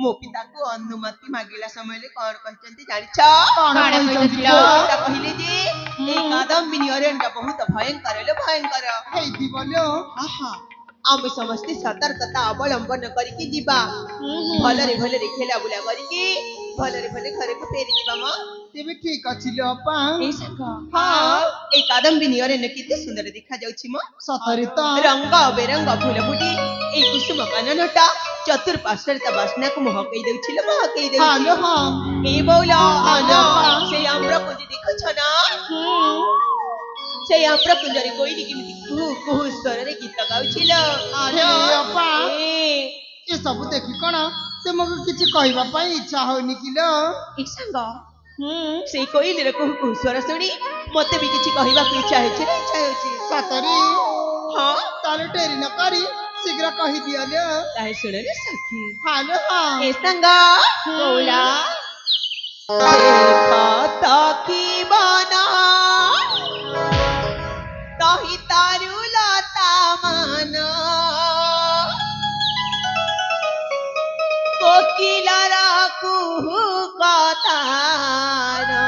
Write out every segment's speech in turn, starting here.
मो पिता को अनुमति मागिला समय कौन कहते जानिछ कहले जे ए कादम्बिनी अरण्य बहुत भयंकर भयंकर हेदी बोलो आमे समस्त सतर्कता अवलंबन करिकी दिबा भलरे भलरे खेला बुला करिकी भलरे भले घरे को फेरी दिबा म तेबे ठीक अछि लो अपा ए संग हां ए कादम्बिनी अरण्य किते सुंदर दिखा जाउछि म सतरे त रंग बेरंग फूल फुटी ए कुसुम काननटा चतुर्पार्श्वरे त बासना को महकई देउछि ल महकई देउछि हां हां ए बौला हां से आम्र कुंज देखो छ ना से आम्र कुंजरे कोइली किमिति कुहू कुहू स्वर रे गीत गाउछि ल अरे अपा ए सब देखि कोन ते मग किछि कहबा पई इच्छा होनी कि ल ए संग से कोइली रे कुहू कुहू स्वर सुनी मते भी किछि कहबा को इच्छा होछि सतरे हां ताले टेरी न करी शीघ्र कहि दिया ले ताहे सुने रे सखी हालो हां ए संग बोला देखा की बना तही तारु लता माना कोकिलारा कुहू कताना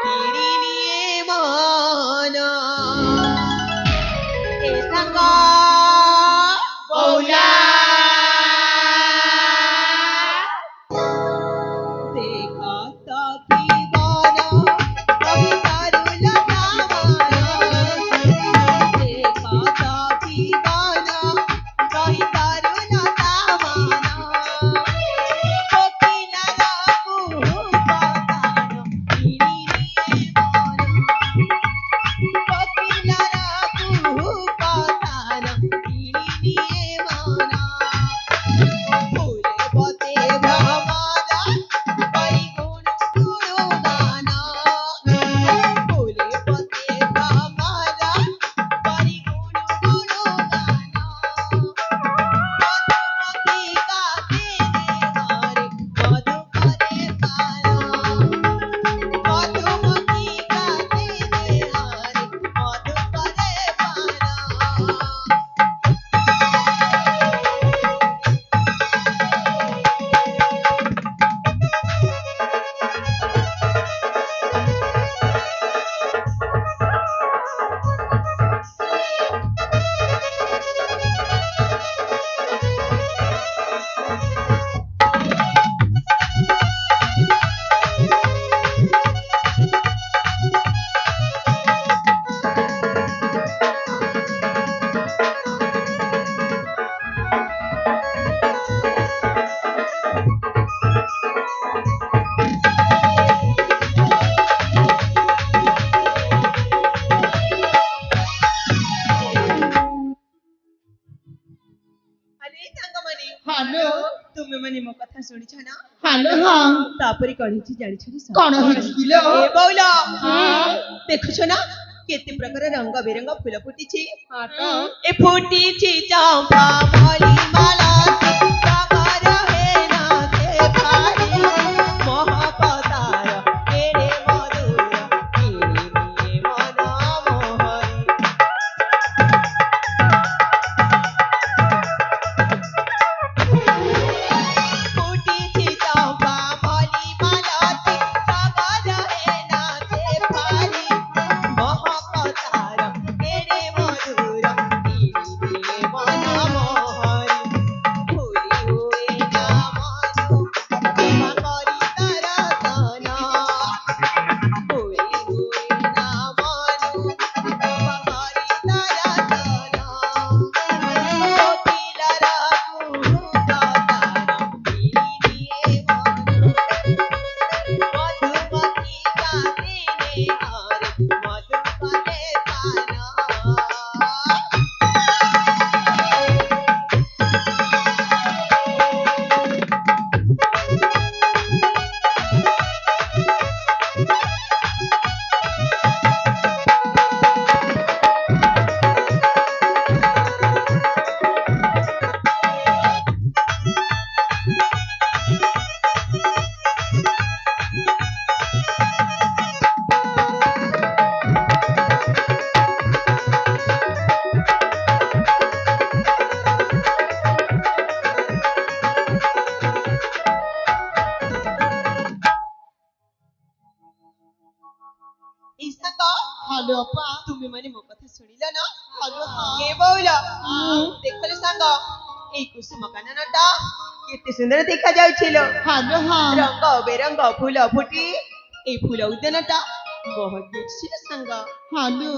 किरिनिए मना ए संग बोला सुनी ना हालो हां तापरी कहिछि जानि छरी कोन हिकिलो ए बौला देखु छ ना केते प्रकार रंग बेरंग फूल फुटी छी हां तो ए फुटी छी चंपा मली माला सागर है ना के भारी मोहपतार केरे मधुर केरे मन मोहरी ମାନେ ମୋ କଥା ଶୁଣିଲ ନା ହାଲୋ ହଁ କେ ବୋଉଲ ଦେଖିଲ ସାଙ୍ଗ এই কুসুম কাননটা কেতে সুন্দর দেখা যাচ্ছিল ହାଲୋ ହଁ রঙ বেরঙ ফুল ফুটি এই ফুল উদ্যানটা বহুত দেখছিল সাঙ্গ ହାଲୋ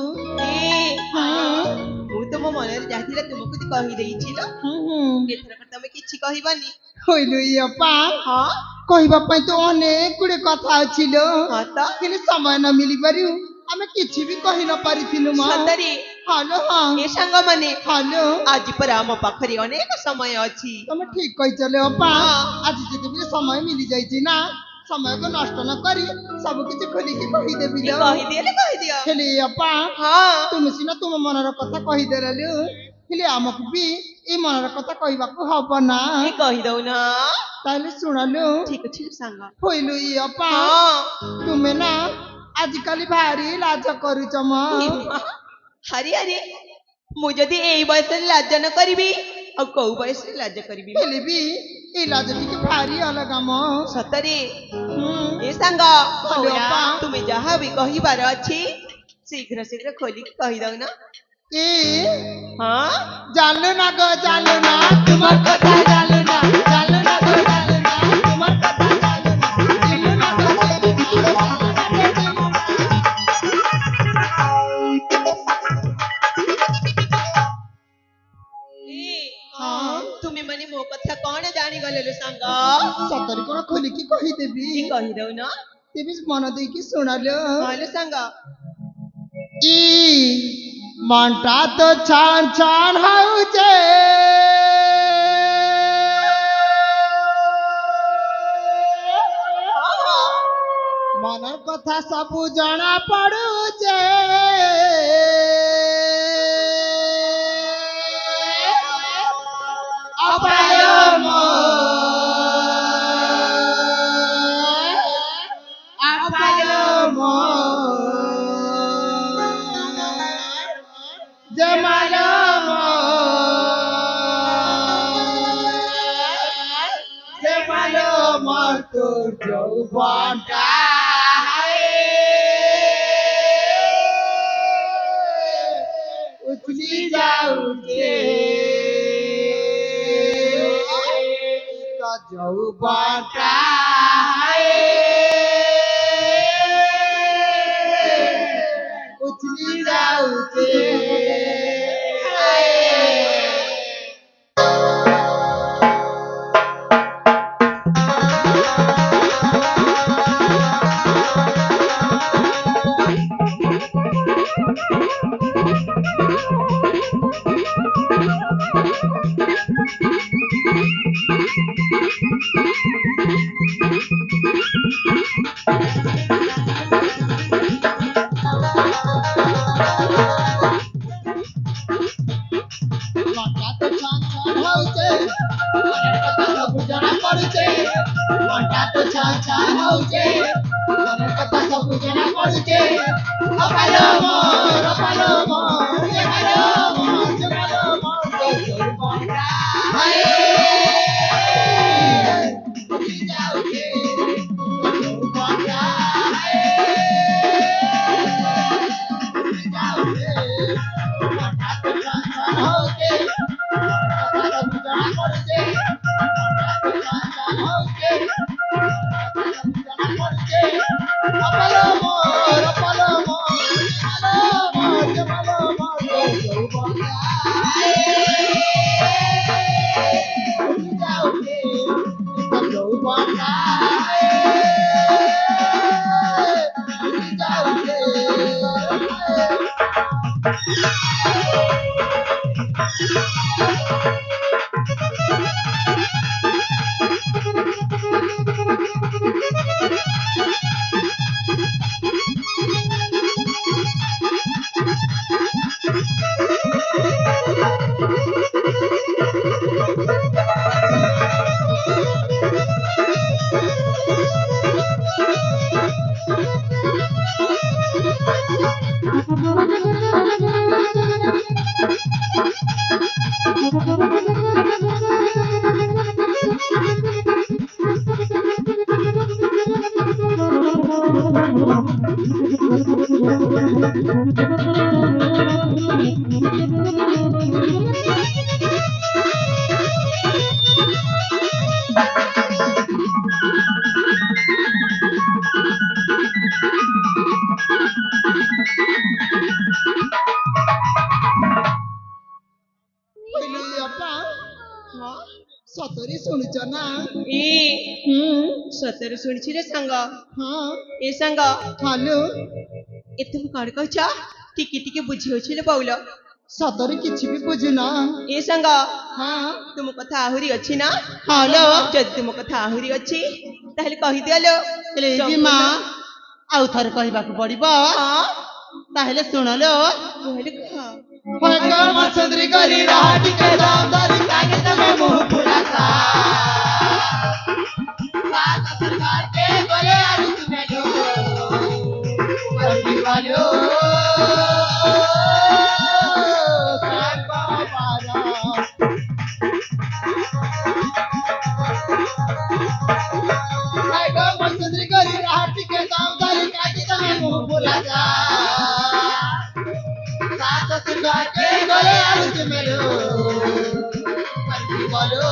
ମୁଁ ତ ମୋ ମନରେ ଯାହା ଥିଲା ତୁମକୁ କହି ଦେଇছিল ଏଥରକ ତମେ କିଛି କହିବାନି ହଇଲୋ ଅପା ହଁ କହିବା ପାଇଁ ତ ଅନେକ ଗୁଡେ କଥା ଅଛି ଲୋ ହଁ ତ ହେଲେ ସମୟ ନ ମିଳିବାରୁ ଆମେ କିଛି ବି କହି ନ ପାରିଥିଲୁ ମା ସତରେ ହାଲୋ ହଁ ଏ ସାଙ୍ଗମାନେ ହାଲୋ ଆଜି ପରା ଆମ ପାଖରେ ଅନେକ ସମୟ ଅଛି ତମେ ଠିକ କହିଛ ଲୋ ଅପା ହଁ। ଆଜି ଯେତେବେଳେ ସମୟ ମିଳି ଯାଇଛି ନା ସମୟକୁ ନଷ୍ଟ ନ କରି ସବୁ କିଛି ଖୋଲିକି କହିଦେବି ଲୋ କହିଦିଅ ହେଲେ ଅପା ହଁ ତୁମେ ସିନା ତୁମ ମନର କଥା କହିଦେଲୁ ହେଲେ ଆମକୁ ବି ଏଇ ମନର କଥା କହିବାକୁ ହବ ନା କହିଦଉନ ତାହେଲେ ଶୁଣଲୁ ଠିକ ଅଛି ସାଙ୍ଗ ହଇଲୁ ଅପା ହଁ ତୁମେ ନା ଆଜିକାଲି ଭାରି ଲାଜ କରୁଛ ମ ହାରି ହାରି ମୁଁ ଯଦି ଏଇ ବୟସରେ ଲାଜ ନ କରିବି ଆଉ କୋଉ ବୟସରେ ଲାଜ କରିବି ହେଲେ ବି ଏଇ ଲାଜ ଟିକେ ଭାରି ଅଲଗା ମ ସତରେ ଏ ସାଙ୍ଗ ଅପା। ତୁମେ ଯାହା ବି କହିବାର ଅଛି ଶୀଘ୍ର ଶୀଘ୍ର ଖୋଲିକି କହିଦଉନ ଏ ହଁ ଜାଣୁ ନା ଗো ଜାଣୁ ନା ତୁମର କଥା ଜାଣୁ ନା ଜାଣୁ ନା ଗো ଜାଣୁ ନା ତୁମର କଥା ଜାଣୁ ନା ଜାଣୁ ନା ଗো ଜାଣୁ ହଁ ତୁମେ ମାନେ ମୋ କଥା କଣ ଜାଣିଗଲେ ଲୋ ସାଙ୍ଗ ସତରେ କଣ ଖୋଲିକି କହିଦେବି କହିଦଉନ ତେବେ ମନ ଦେଇକି ଶୁଣଲୋ ହଁ ସାଙ୍ଗ ଇ ମନଟା ତ ଛାନ ଛାନ ହଉଛେ ମନର କଥା ସବୁ ଜଣା ପଡୁଛେ उछली जाऊचे যৌবনটা উছলি যাউছে ସତରେ ଶୁଣୁଛ ନା? ଏ ସତରେ ଶୁଣିଛି ରେ ସାଙ୍ଗ। ହଁ ଏ ସାଙ୍ଗ ହାଲୋ ଏତେ ମୁଁ କଣ କହୁଛ ଟିକେ ଟିକେ ବୁଝି ହଉଛି ଲୋ ବଉଲ। ସତରେ କିଛି ବି ବୁଝୁନ? ଏ ସାଙ୍ଗ ହଁ ତୁମ କଥା ଆହୁରି ଅଛି ନା? ହାଲୋ ଯଦି ତୁମ କଥା ଆହୁରି ଅଛି ତାହେଲେ କହିଦିଅ ଲୋ। ରେଜି ମା ଆଉ ଥରେ କହିବାକୁ ପଡିବ। ହଁ ତାହେଲେ ଶୁଣଲୋ। କହିଲେ କହ। ହଗ ମସୁନ୍ଦରୀ କରି ରାହା ଟିକେ ଦାମ ଧରି କାକେ ତମେ ମୁହ ଫୁଲା ସା ସାତ ସରକାର କେ ଗଲେ ଆରୁ ତୁମେ लो ବଲି ବାलो ସାତ ବାରା हग मसुंदरी करी राह टिके दाम धरी काके तमे मुह फुला सା सात सरकार के गले आलू तुमे लो बली बालो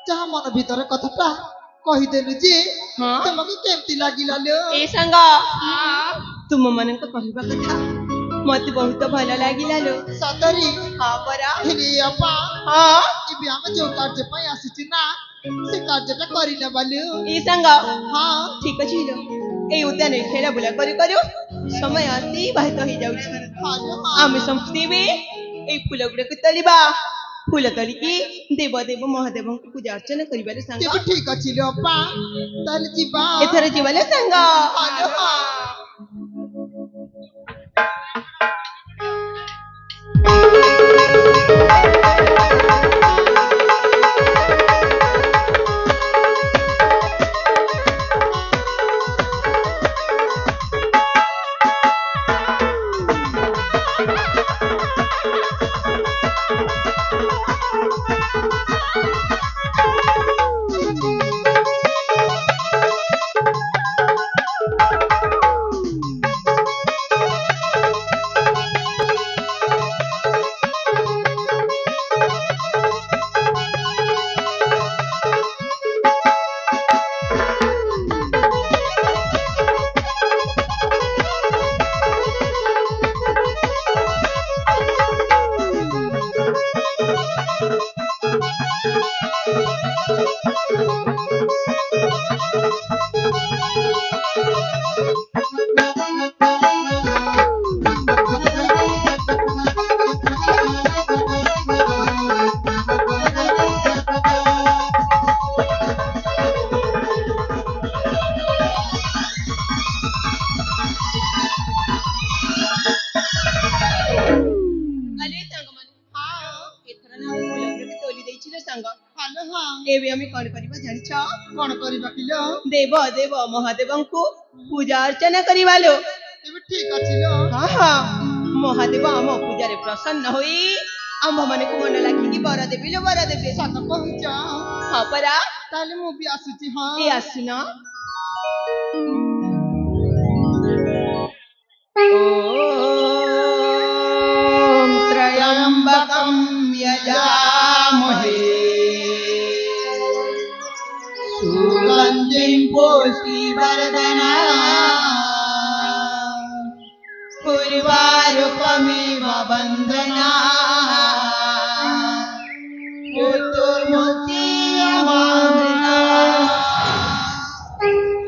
ଯାହା ମନ ଭିତରେ କଥାଟା କହିଦେଲୁ ଯେ ତମକୁ କେମିତି ଲାଗିଲା ଲୋ? ଏ ସାଙ୍ଗ ତୁମ ମାନଙ୍କ କହିବା କଥା ମତେ ବହୁତ ଭଲ ଲାଗିଲା ଲୋ। ସତରେ? ହଁ ପରା। ହେଲେ ଅପା ହଁ ଏବେ ଆମେ ଯୋଉ କାର୍ଯ୍ୟ ପାଇଁ ଆସିଛୁ ନା ସେ କାର୍ଯ୍ୟଟା କରିନେବା ଲୋ। ଏ ସାଙ୍ଗ ହଁ ଠିକ ଅଛି ଲୋ। ଏଇ ଉଦ୍ୟାନରେ ଖେଳା ବୁଲା କରୁ କରୁ ସମୟ ଅତିବାହିତ ହେଇଯାଉଛି। ଆମେ ସମସ୍ତେ ବି ଏଇ ଫୁଲ ଗୁଡାକୁ ତୋଳିବା। ଫୁଲ ତୋଳିକି ଦେବ ଦେବ ମହାଦେବଙ୍କୁ ପୂଜା ଅର୍ଚ୍ଚନା କରିବାରେ ସାଙ୍ଗ। ତେବେ ଠିକ ଅଛି ଲୋ ଅପା ତାହେଲେ ଯିବା। ଏଥର ଯିବା ଲୋ ସାଙ୍ଗ। ଏବେ ଆମେ କଣ କରିବା ଜାଣିଛ? କଣ କରିବା କିଲୋ? ଦେବ ଦେବ ମହାଦେବଙ୍କୁ ପୂଜା ଅର୍ଚ୍ଚନା କରିବା ଲୋ। ତେବେ ଠିକ ଅଛି ଲୋ। ହଁ ହଁ, ମହାଦେବ ଆମ ପୂଜାରେ ପ୍ରସନ୍ନ ହୋଇ ଆମ୍ଭ ମାନଙ୍କୁ ମନ ଲାଖିକି ବର ଦେବି ଲୋ, ବର ଦେବେ। ସତ କହୁଛ? ହଁ ପରା, ତାହେଲେ ମୁଁ ବି ଆସୁଛି। ହଁ ଏ ଆସୁନ। ଓମ୍ ତ୍ରୟମ୍ବକଂ ಯಜಾಮಹೇ ಸುಗಂಧಿಂ ಪುಷ್ಟಿವರ್ಧನಾ ಉರ್ವಾರುಕಮಿವ ಬಂಧನಾ ಮೃತ್ಯುರ್ಮುಕ್ತಿಯಮಾಮೃತಾ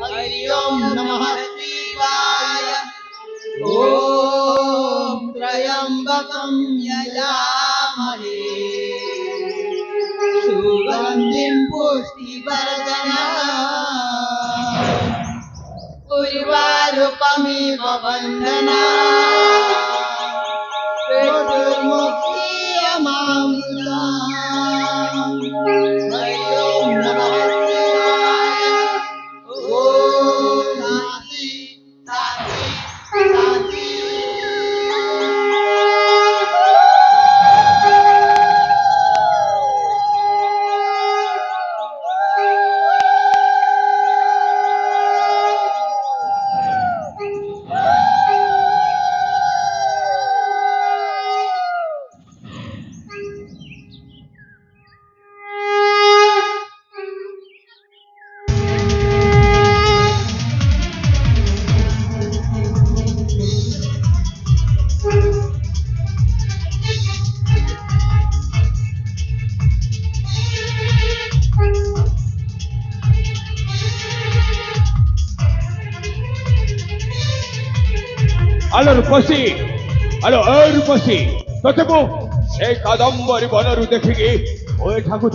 ಹರಿ ಓಂ ನಮಃ ಶಿವಾಯ ಓಂ ತ್ರಯಂಬಕಂ ಯಜಾಮಹೇ ಸುಗಂಧಿಂ ಪುಷ್ಟಿವರ್ಧನಾ ಉರ್ವಾರುಕಮಿವ ಬಂಧನಾ ಮೃತ್ಯುರ್ಮುಕ್ತಿಯಮಾಮೃತಾ ಹರಿ ಓಂ ನಮಃ ಶಿವಾಯ ಓಂ ಶಾಂತಿ ಶಾಂತಿ ಶಾಂತಿ. আলো রূপসী, আলো রূপসী, তোতে মু সেই কাদম্বরী বনরু দেখিকি ওই ঠাকুর